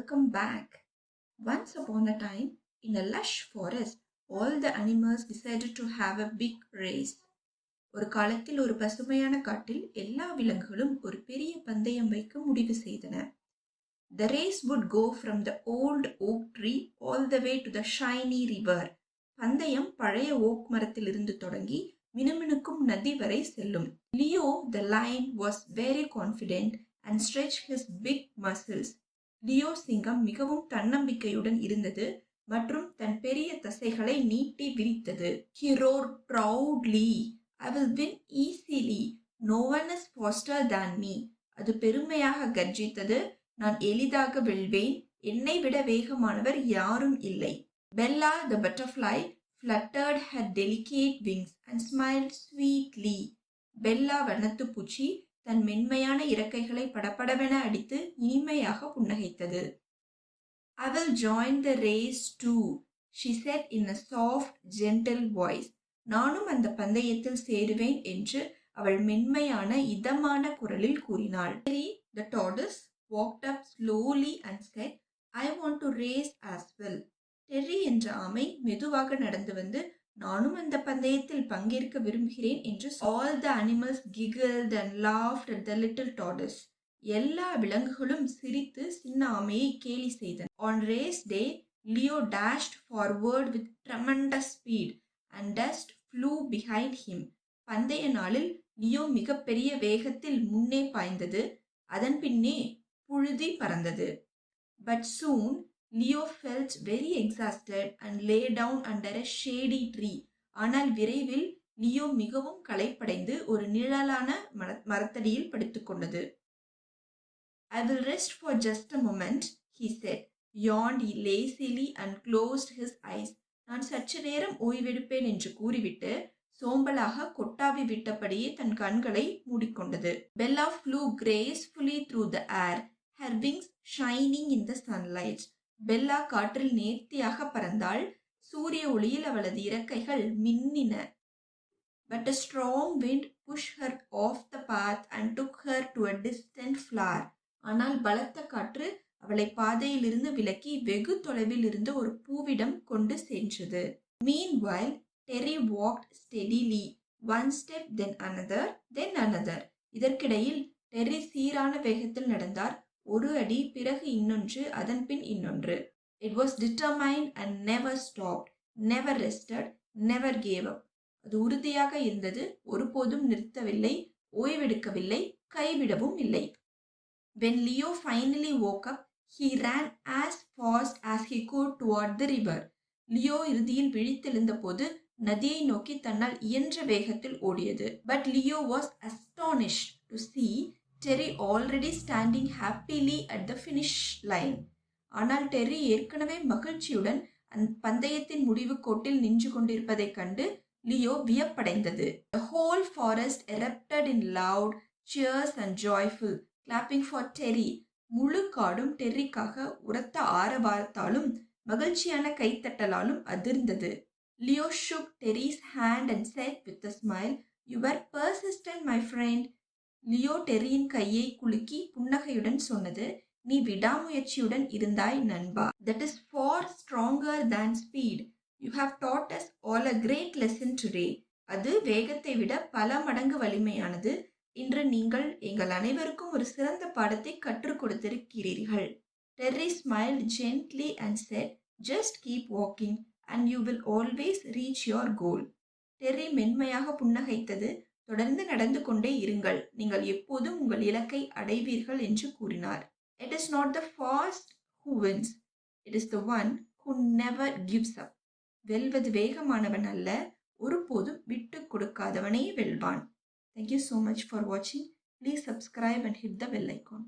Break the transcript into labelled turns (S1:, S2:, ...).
S1: welcome back. Once upon a time, in a lush forest, all the animals decided to have a big race. ஒரு காலத்தில் ஒரு பசுமையான காட்டில் எல்லா விலங்குகளும் ஒரு பெரிய பந்தயம் வைக்க முடிவு செய்தன. The race would go from the old oak tree all the way to the shiny river. பந்தயம் பழைய ஓக் மரத்தில் இருந்து தொடங்கி மினுமினுக்கும் நதி வரை செல்லும். Leo the lion was very confident and stretched his big muscles. Leo சிங்கம் மிகவும் தன்னம்பிக்கையுடன் இருந்தது மற்றும் தன் பெரிய தசைகளை நீட்டி விரித்தது. He roared proudly, I will win easily. No one is faster than me. அது பெருமையாக கர்ஜித்தது, நான் எளிதாக வெல்வேன், என்னை விட வேகமானவர் யாரும் இல்லை. Bella the butterfly fluttered her delicate wings and smiled sweetly. Bella வண்ணத்து பூச்சி தன் மென்மையான இறக்கைகளை படபடவென அடித்து இனிமையாக புன்னகைத்தது. I will join the race too, she said in a soft, gentle voice. நானும் அந்த பந்தயத்தில் சேருவேன் என்று அவள் மென்மையான இதமான குரலில் கூறினாள். The tortoise walked up slowly and said, I want to race as well. Terry என்ற ஆமை மெதுவாக நடந்து வந்து நானும் அந்த பந்தயத்தில் பங்கேற்க விரும்புகிறேன் என்று. All the animals giggled and laughed at the little tortoise. எல்லா விலங்குகளும் சிரித்து சின்ன ஆமையை கேலி செய்தன. On race day, Leo dashed forward with tremendous speed and dust flew behind him. பந்தய நாளில் லியோ மிகப்பெரிய வேகத்தில் முன்னே பாய்ந்தது, அதன் பின்னே புழுதி பறந்தது. But soon Leo felt very exhausted and lay down under a shady tree. ஆனால் விரைவில் லியோ மிகவும் களைப்படைந்து ஒரு நிழலான மரத்தடியில் படுத்துக்கொண்டது. I will rest for just a moment, he said, yawned lazily and closed his eyes. நான் சற்று நேரம் ஓய்வெடுப்பேன் என்று கூறிவிட்டு சோம்பலாக கொட்டாவி விட்டபடியே தன் கண்களை மூடிக்கொண்டது. Bella flew gracefully through the air, her wings shining in the sunlight. Bella காற்றில் நேர்த்தியாக பறந்தாள், சூரிய ஒளியில் அவளது இறக்கைகள் மின்னின. But a strong wind pushed her off the path and took her to a distant flower. ஆனால் பலத்த காற்று அவளை பாதையிலிருந்து விலக்கி வெகு தொலைவில் இருந்த ஒரு பூவிடம் கொண்டு சென்றது. Meanwhile, Terry walked steadily, one step then another, then another. இதற்கிடையில் டெர்ரி சீரான வேகத்தில் நடந்தார், ஒரு அடி பிறகு இன்னொன்று, அதன் பின் இன்னொன்று. It was determined and never stopped, never rested, never gave up. அது உறுதியாக இருந்தது, ஒருபோதும் நிறுத்தவில்லை, ஓய்வெடுக்கவில்லை, கைவிடவும் இல்லை. When Leo finally woke up, he ran as fast as he could toward the river. Leo இறுதியில் விழித்தெழுந்த போது நதியை நோக்கி தன்னால் இயன்ற வேகத்தில் ஓடியது. But Leo was astonished to see Terry already standing happily at the finish line. ஆனால் டெர்ரி ஏற்கனவே மகிழ்ச்சியுடன் அந்த பந்தயத்தின் முடிவு கோட்டில் நின்று கொண்டிருப்பதைக் கண்டு Leo வியப்படைந்தது. The whole forest erupted in loud cheers and joyful clapping for Terry. முழு காடும் டெர்ரிக்காக உரத்த ஆரவாரத்தாலும் மகிழ்ச்சியான கைத்தட்டலாலும் அதிர்ந்தது. Leo shook Terry's hand and said with a smile, You were persistent, my friend. Leo டெர்ரியின் கையை குலுக்கி புன்னகையுடன் சொன்னது, நீ விடாமுயற்சியுடன் இருந்தாய் நண்பா. That is far stronger than speed. You have taught us all a great lesson today. அது வேகத்தை விட பல மடங்கு வலிமையானது. இன்று நீங்கள் எங்கள் அனைவருக்கும் ஒரு சிறந்த பாடத்தை கற்றுக் கொடுத்திருக்கிறீர்கள். Terry smiled gently and said, Just keep walking and you will always reach your goal. Terry மென்மையாக புன்னகைத்தது, தொடர்ந்து நடந்து கொண்டே இருங்கள், நீங்கள் எப்போதும் உங்கள் இலக்கை அடைவீர்கள் என்று கூறினார். It is not the fast who wins, it is the one who never gives up. வெல்வது வேகமானவன் அல்ல, ஒருபோதும் விட்டு கொடுக்காதவனே வெல்வான். Thank you so much for watching. Please subscribe and hit the bell icon.